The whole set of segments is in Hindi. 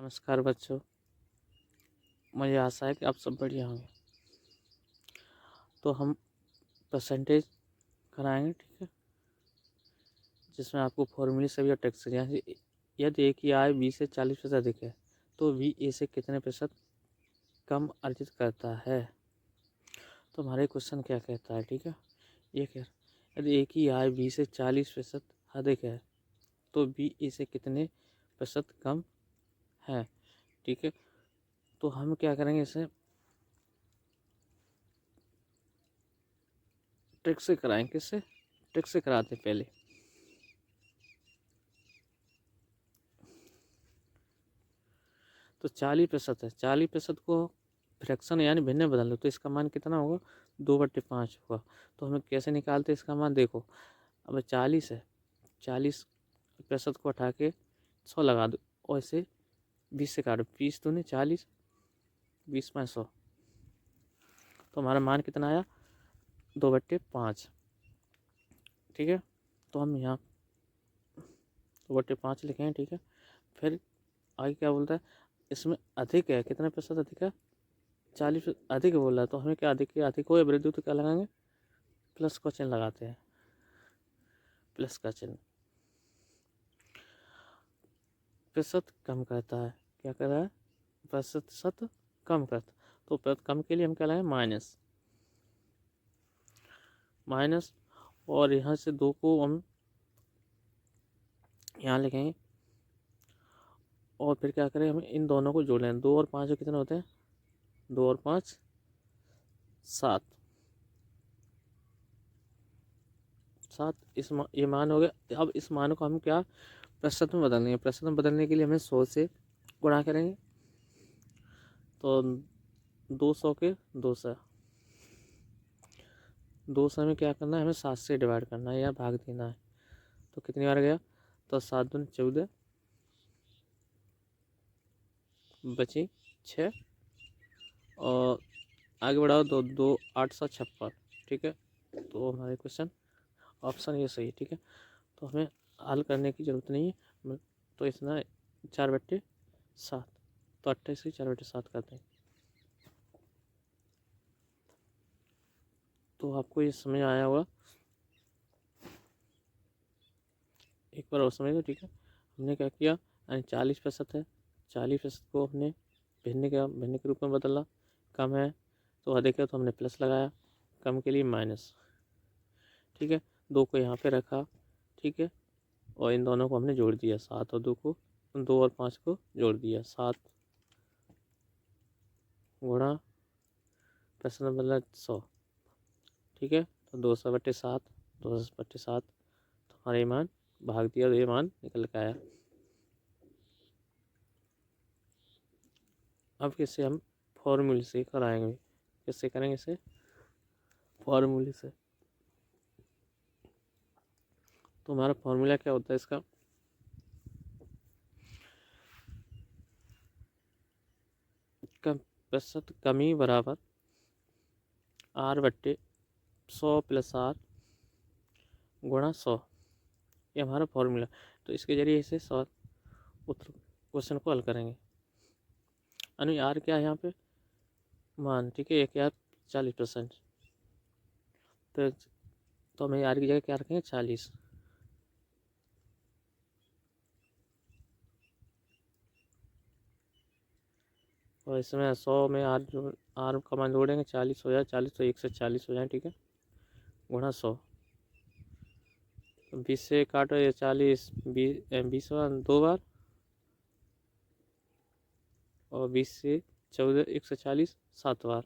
नमस्कार बच्चों, मुझे आशा है कि आप सब बढ़िया होंगे। तो हम परसेंटेज कराएंगे, ठीक है, जिसमें आपको फॉर्मूले सभी और टेक्स्ट यदि ए की आय 20 से 40% अधिक है तो बी ए से कितने प्रतिशत कम अर्जित करता है। तो हमारे क्वेश्चन क्या कहता है, ठीक है, ये कह यदि ए की आय 20 से 40% अधिक है तो बी ए से कितने प्रतिशत कम है, ठीक है। तो हम क्या करेंगे, इसे ट्रिक से कराएंगे। किससे? ट्रिक से कराते पहले। तो 40% है, 40% को फ्रैक्शन यानी भिन्न बदल लो तो इसका मान कितना होगा, 2/5 होगा। तो हमें कैसे निकालते हैं इसका मान, देखो अब 40 है, 40% को हटा के 100 लगा दो और इसे 20 से काटो, 20 दूनी 40, 20 में 100, तो हमारा मान कितना आया, 2/5, ठीक है। तो हम यहाँ 2/5 लिखेंगे, ठीक है। फिर आगे क्या बोलता है, इसमें अधिक है, कितने प्रतिशत अधिक है, 40 अधिक बोल रहा है। तो हमें क्या अधिक हो या वृद्धि, तो क्या लगाएंगे, प्लस का चिन्ह लगाते हैं, प्लस का चिन्ह। प्रतिशत कम करता है, क्या कर रहा है, प्रतिशत कम करता। तो प्रतिशत कम के लिए हम क्या लगाएंगे, माइनस, माइनस, और यहाँ से 2 को हम यहाँ लिखेंगे और फिर क्या करें, हमें इन दोनों को जोड़ लें। 2 और 5 कितने होते हैं, 2 और 5 7, ये मान हो गया। अब इस मान को हम क्या प्रतिशत में बदलेंगे। प्रतिशत में बदलने के लिए हमें 100 से गुणा करेंगे, तो 200 के 200 में क्या करना है, हमें 7 से डिवाइड करना है या भाग देना है। तो कितनी बार गया, तो 7 दूनी 14, बची 6, और आगे बढ़ाओ, 2 8 7 56, ठीक है। तो हमारे क्वेश्चन ऑप्शन ये सही है, ठीक है। तो हमें हल करने की ज़रूरत नहीं है, तो इतना 4/7, तो 28 से 4/7 करते हैं। तो आपको ये समझ आया होगा, एक बार और समझ लो, ठीक है। हमने क्या किया, यानी 40% है, 40% को हमने भिन्न के रूप में बदला। कम है तो अधिक है तो हमने प्लस लगाया, कम के लिए माइनस, ठीक है। 2 को यहाँ पे रखा, ठीक है, और इन दोनों को हमने जोड़ दिया, 7 और 2 को, 2 और 5 को जोड़ दिया, 7 गुणा प्रश्न बदला 100, ठीक है। तो 200/7, 200/7, तो हमारा ये मान भाग दिया, तो ये मान निकल के आया। अब किससे हम फॉर्मूले से कराएंगे, किससे करेंगे, इसे फॉर्मूले से। तो हमारा फॉर्मूला क्या होता है इसका, प्रतिशत कमी बराबर R/100 + R गुणा 100, ये हमारा फॉर्मूला। तो इसके जरिए इसे उत्तर क्वेश्चन को हल करेंगे। यानी R क्या है यहाँ पे, मान, ठीक है, 40%, तो हमें R की जगह क्या रखेंगे, 40, और इसमें 100 में R का मान जोड़ेंगे, 40 हो जाए, 40 तो 1 से 40 हो जाए, ठीक है, गुणा 100, 20 से काटो, ये 40, 20 2 बार, और 20 से 14, 140 7 बार,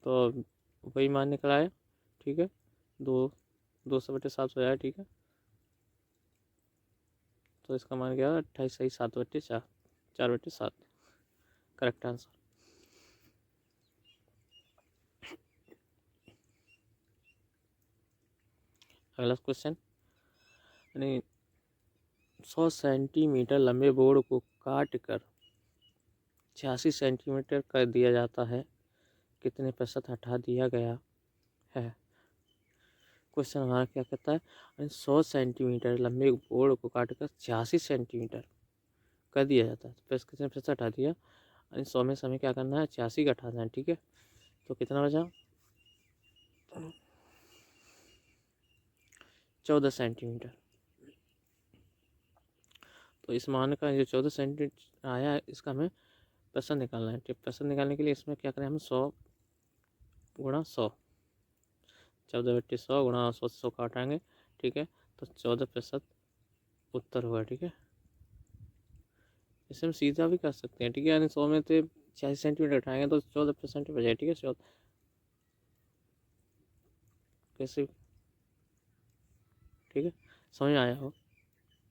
तो वही मान निकला है, ठीक है। 200/7 हो जाए, ठीक है। तो इसका मान क्या है, 28 सही 7/4, 4/7, करेक्ट आंसर। अगला क्वेश्चन, यानी 100 सेंटीमीटर लंबे बोर्ड को काट कर 86 सेंटीमीटर कर दिया जाता है, कितने प्रतिशत हटा दिया गया है। क्वेश्चन हमारा क्या कहता है, 100 सेंटीमीटर लंबे बोर्ड को काट कर 86 सेंटीमीटर कर दिया जाता है। तो कितने प्रतिशत हटा दिया, यानी 100 में से हमें क्या करना है, 86 का हटाना है। ठीक है, तो कितना बचा, 14 सेंटीमीटर। तो इस मान का जो 14 सेंटीमीटर आया है, इसका हमें प्रतिशत निकालना है। ठीक, प्रतिशत निकालने के लिए इसमें क्या करें, हम 100 गुणा 100, 14/100 गुणा 100 का हटाएंगे। ठीक है, तो 14% उत्तर होगा। ठीक है, इसे हम सीधा भी कर सकते हैं। ठीक है, यानी 100 में से 86 सेंटीमीटर उठाएंगे तो 14% बजाय। ठीक है, कैसे, ठीक है, समझ आया हो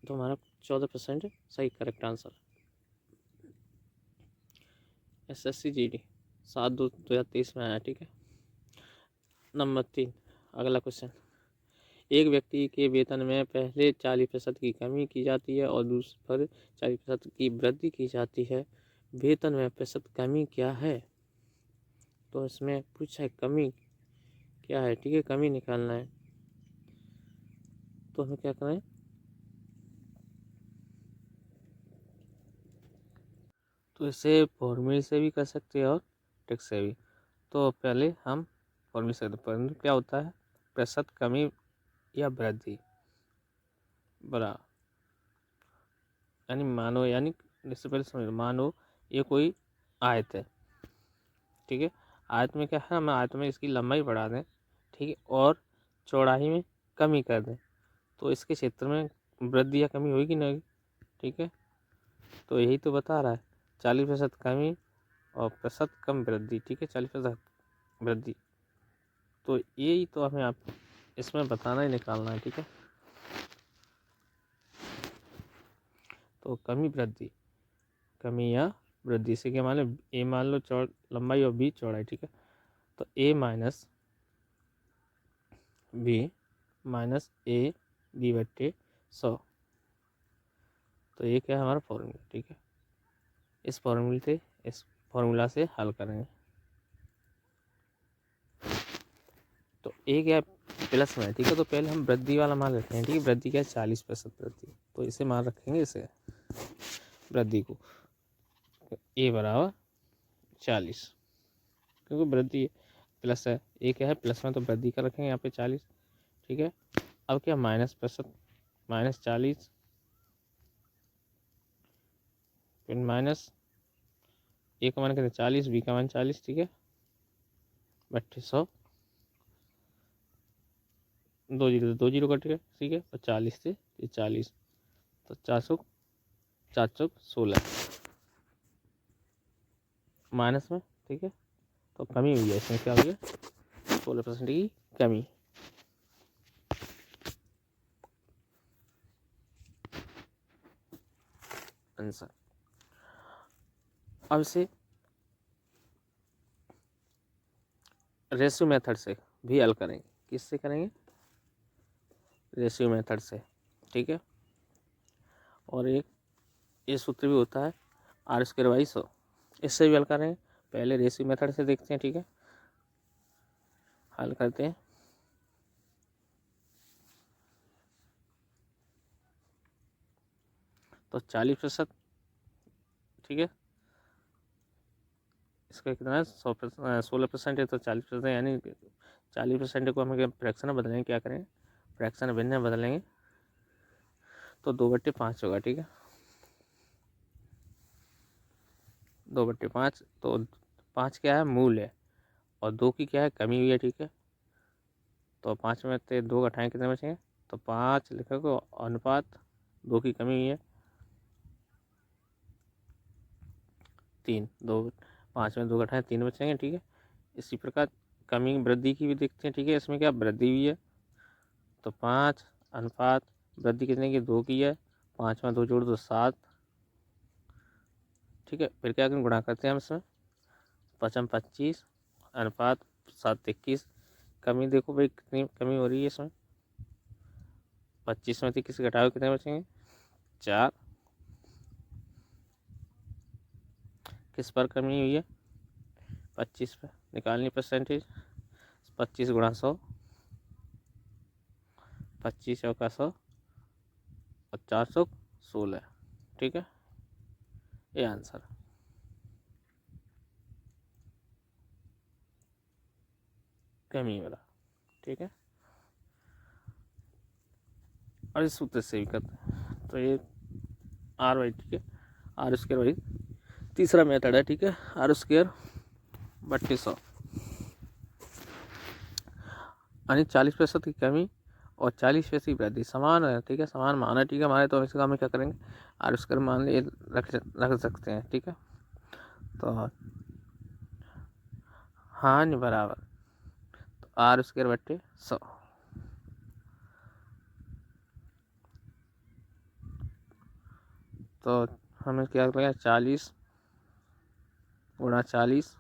तो हमारा 14% सही करेक्ट आंसर। SSC GD 7/2/2023 में आया। ठीक है, नंबर 3, अगला क्वेश्चन। एक व्यक्ति के वेतन में पहले 40% की कमी की जाती है और दूसरे पर 40% की वृद्धि की जाती है। वेतन में प्रतिशत कमी क्या है? तो इसमें पूछा है कमी क्या है। ठीक है, कमी निकालना है। तो हमें क्या करना है, तो इसे फॉर्मूले से भी कर सकते हैं और ट्रिक से भी। तो पहले हम फॉर्मूले से, फॉर्मूला क्या होता है, प्रतिशत कमी या वृद्धि बराबर, यानी मानो, यानी इससे पहले समझ लो, मानो ये कोई आयत है। ठीक है, आयत में क्या है, हम आयत में इसकी लंबाई बढ़ा दें, ठीक है, और चौड़ाई में कमी कर दें, तो इसके क्षेत्र में वृद्धि या कमी होगी ना होगी। ठीक है, तो यही तो बता रहा है, 40% कमी और प्रतिशत कम वृद्धि। ठीक है, 40% वृद्धि, तो यही तो हमें आप इसमें बताना ही निकालना है। ठीक है, तो कमी वृद्धि, कमी या वृद्धि से क्या मान लो, ए मान लो चौड़ लंबाई और बी चौड़ाई। ठीक है, तो ए माइनस ए बी/100। तो ये क्या है हमारा फॉर्मूला। ठीक है, इस फॉर्मूला से हल करेंगे। तो ए क्या प्लस में है। ठीक है, तो पहले हम वृद्धि वाला मान रखते हैं। ठीक है, वृद्धि क्या है, 40% वृद्धि, तो इसे मान रखेंगे, इसे वृद्धि को ए बराबर 40, क्योंकि वृद्धि प्लस है, ए क्या है प्लस में, तो वृद्धि का रखेंगे यहाँ पे 40। ठीक है, अब क्या -% -40, फिर माइनस ए का मान कहते हैं 40, बी का मान 40। ठीक है, 3200, 2 जीरो से 2 जीरो कट गए। ठीक है, और 40 से 40, तो 416 माइनस में। ठीक है, तो कमी हुई है, इसमें क्या हुई है, 16% की कमी। आंसर। अब से रेशियो मेथड से भी हल करेंगे। किससे करेंगे, रेशियो मेथड से। ठीक है, और एक ये सूत्र भी होता है R²/100, इससे भी हल करेंगे। पहले रेशियो मेथड से देखते हैं। ठीक है, हल करते हैं। तो 40%, ठीक है, इसका कितना है, 16% है, तो 40%, यानी 40% को हमें फ्रैक्शन में बदलेंगे। क्या करेंगे, फ्रैक्शन भिन्न में बदलेंगे, तो 2/5 होगा। ठीक है, 2/5, तो 5 क्या है, मूल है, और 2 की क्या है, कमी हुई है। ठीक है, तो 5 में से 2 घटाएं, कितने बचेंगे, तो 5 लिखोगे, अनुपात 2 की कमी हुई है 3, 2 5 में 2 घटाएं 3 बचेंगे। ठीक है, इसी प्रकार कमी वृद्धि की भी देखते हैं। ठीक है, इसमें क्या वृद्धि हुई है, तो 5 अनुपात वृद्धि कितने की, 2 की है, 5 में 2 जोड़ दो 7। ठीक है, फिर क्या गुणा करते हैं हम इसमें, 5 25 अनुपात 7 21। कमी देखो भाई कितनी कमी हो रही है इसमें, 25 में 21 घटाओ, कितने बचेंगे, 4। किस पर कमी हुई है, 25 पे, निकालनी परसेंटेज, 25 गुणा 100, 25 का 100 और 416। ठीक है, ये आंसर। कमी वाला, ठीक है। और इस सूत्र से भी करते हैं, तो ये आर वाई, ठीक है, आर स्क्वायर वाई तीसरा मेथड है, ठीक है। आर स्क्वायर बट्टे 100 यानी 40% की कमी और 40% की वृद्धि समान है, ठीक है, समान मान है, ठीक है हमारे। तो इसका हम क्या करेंगे, आर स्क्वायर मान लिए रख सकते हैं, ठीक है। तो हानि बराबर तो आर स्क्वायर बट्टे 100। तो हमें क्या करेंगे, 40 गुणा 40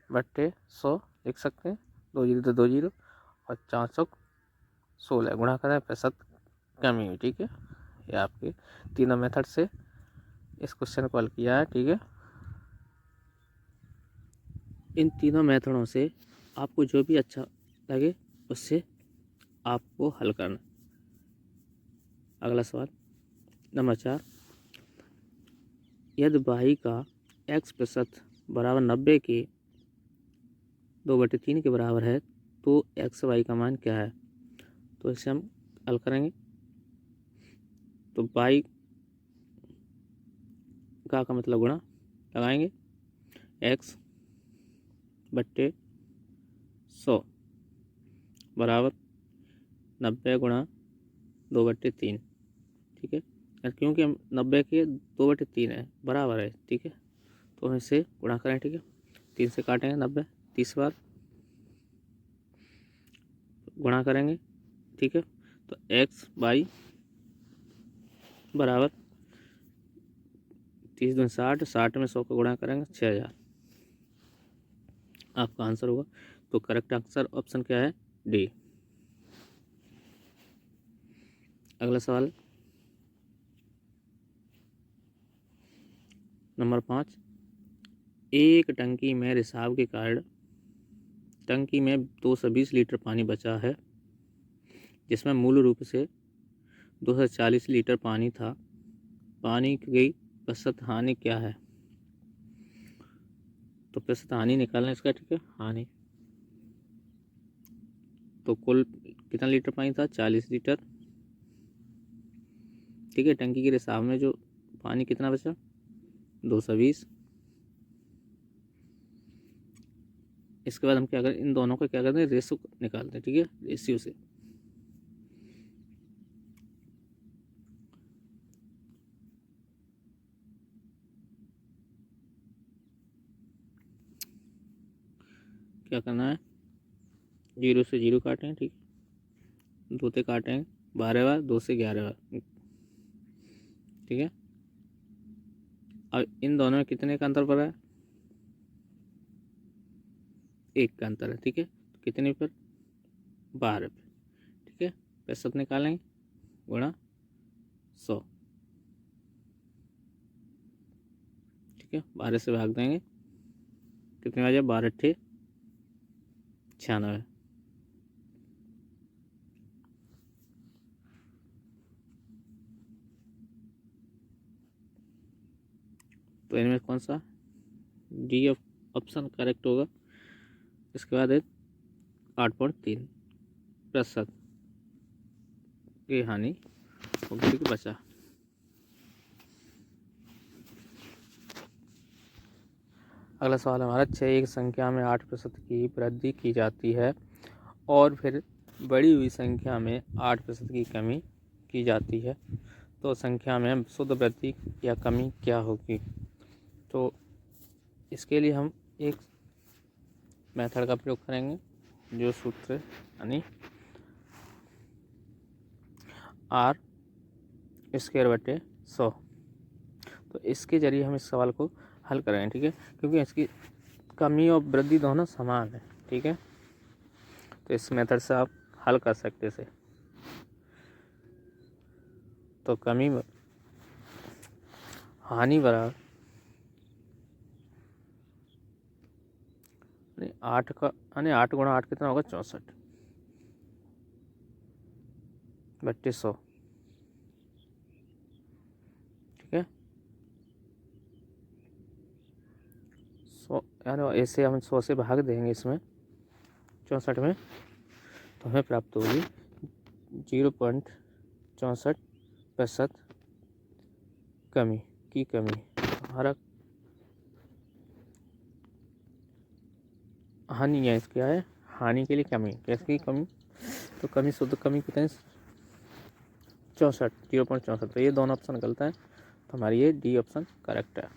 बट्टे 100 लिख सकते हैं, 2 जीरो तो 2 जीरो और 416 गुणा करें प्रतिशत कमी हुई, ठीक है। ये आपके तीनों मेथड से इस क्वेश्चन को हल किया है, ठीक है। इन तीनों मेथडों से आपको जो भी अच्छा लगे उससे आपको हल करना। अगला सवाल नंबर 4, यदि y का x% बराबर 90 के 2/3 के बराबर है तो xy का मान क्या है। तो इसे हम हल करेंगे। तो y का मतलब गुणा लगाएंगे x/100 बराबर 90 गुणा 2/3, ठीक है। और क्योंकि हम 90 के 2/3 है बराबर है, ठीक है, तो हम इसे गुणा करें, ठीक है। 3 से काटेंगे 90 30 बार गुणा करेंगे, ठीक है। तो x/y बराबर 30 दूनी 60, 60 में 100 का गुणा करेंगे 6000 आपका आंसर होगा। तो करेक्ट आंसर ऑप्शन क्या है, डी। अगला सवाल नंबर 5, एक टंकी में रिसाव के कारण टंकी में 220 लीटर पानी बचा है, जिसमें मूल रूप से 240 लीटर पानी था। पानी की प्रतिशत हानि क्या है। तो प्रतिशत हानि निकालना इसका, ठीक है। हानि तो कुल कितना लीटर पानी था, 40 लीटर, ठीक है। टंकी के रिसाव में जो पानी कितना बचा, 220। इसके बाद हम क्या करें, इन दोनों का क्या करते हैं, रेशो निकालते हैं, ठीक है, रेशियो से। क्या करना है, 0 से 0 काटें, ठीक है, 2 से काटें 12 बार, 2 से 11 बार, ठीक है। अब इन दोनों में कितने का अंतर पड़ा है, 1 का अंतर है, ठीक है। तो कितने पर, 12 पे, ठीक है। प्रतिशत निकालेंगे गुणा 100, ठीक है। 12 से भाग देंगे, कितने आ जाए, 12 × 96। तो इनमें कौन सा डी ऑप्शन करेक्ट होगा। इसके बाद है 8.3% की हानि होगी, ठीक है, बचा। अगला सवाल हमारा 6, एक संख्या में 8% की वृद्धि की जाती है और फिर बड़ी हुई संख्या में 8% की कमी की जाती है, तो संख्या में शुद्ध वृद्धि या कमी क्या होगी। तो इसके लिए हम एक मेथड का प्रयोग करेंगे, जो सूत्र यानी आर स्क्वायर बटे 100। तो इसके जरिए हम इस सवाल को हल करेंगे, ठीक है, क्योंकि इसकी कमी और वृद्धि दोनों समान है, ठीक है। तो इस मेथड से आप हल कर सकते थे। तो कमी हानि बराबर 8 का यानी 8 गुणा 8 कितना होगा, 64 बट्टे 100, ठीक है। यार ऐसे हम 100 से भाग देंगे इसमें 64 में, तो हमें प्राप्त होगी 0.64% कमी की कमी। हमारा हानि है, क्या है, हानि के लिए कमी, कैसी कमी, तो कमी शुद्ध कमी कितने 64, 0.64। तो ये दोनों ऑप्शन गलत है, तो हमारी ये डी ऑप्शन करेक्ट है।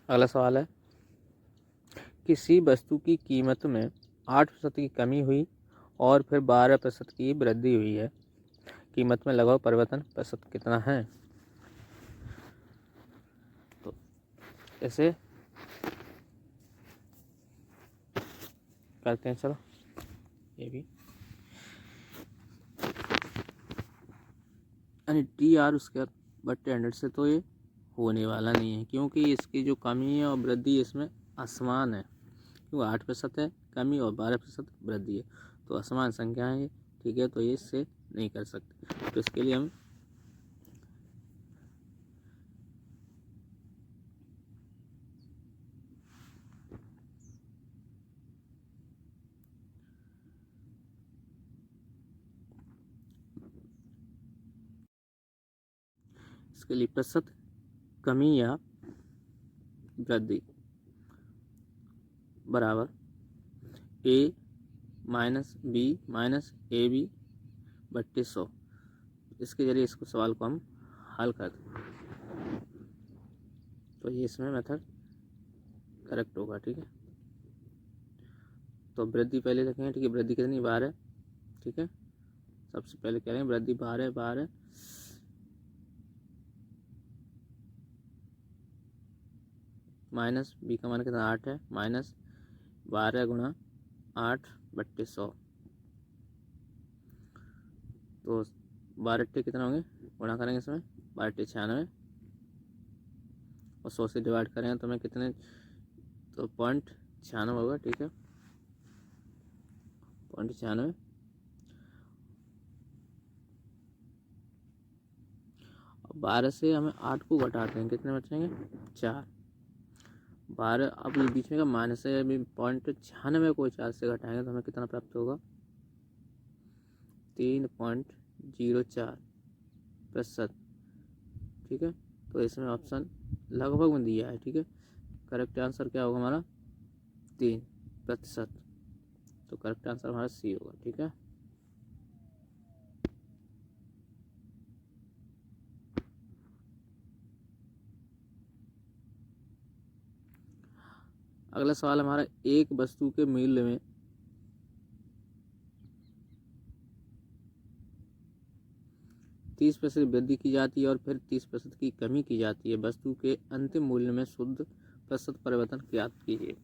अगला सवाल है, किसी वस्तु की कीमत में 8% की कमी हुई और फिर 12% की वृद्धि हुई है, कीमत में लगभग परिवर्तन प्रतिशत कितना है। तो ऐसे करते हैं, चलो ये भी, यानी टी आर उसके बट्टे 100 से तो ये होने वाला नहीं है, क्योंकि इसकी जो कमी है और वृद्धि इसमें असमान है, क्योंकि 8% है कमी और 12% वृद्धि है, तो असमान संख्या है, ठीक है, तो ये इससे नहीं कर सकते। तो इसके लिए हम इसके लिए प्रतिशत कमी या वृद्धि बराबर a minus B minus A B बट्टे 100। इसके जरिए इसको सवाल को हम हल कर दें, तो ये इसमें मेथड करेक्ट होगा, ठीक है। तो वृद्धि पहले लिखेंगे, ठीक है, वृद्धि कितनी 12, ठीक है, सबसे पहले कह रहे हैं वृद्धि 12 माइनस बी का मान कितना 8 है, माइनस 12 गुणा 8 बट्टे 100, तो 12 कितना होंगे, गुणा करेंगे इसमें 12 96 और 100 से डिवाइड करेंगे तो हमें कितने, तो 0.96 होगा, ठीक है, 0.96। और 12 से हमें 8 को घटाते हैं, कितने बचेंगे 4, 12, अब ये बीच में का माइनस है, अभी 0.96 को 4 से घटाएंगे तो हमें कितना प्राप्त होगा 3.04%, ठीक है। तो इसमें ऑप्शन लगभग में दिया है, ठीक है, करेक्ट आंसर क्या होगा हमारा 3%, तो करेक्ट आंसर हमारा सी होगा, ठीक है। अगला सवाल हमारा, एक वस्तु के मूल्य में 30% वृद्धि की जाती है और फिर 30% की कमी की जाती है, वस्तु के अंतिम मूल्य में शुद्ध प्रतिशत परिवर्तन ज्ञात कीजिए।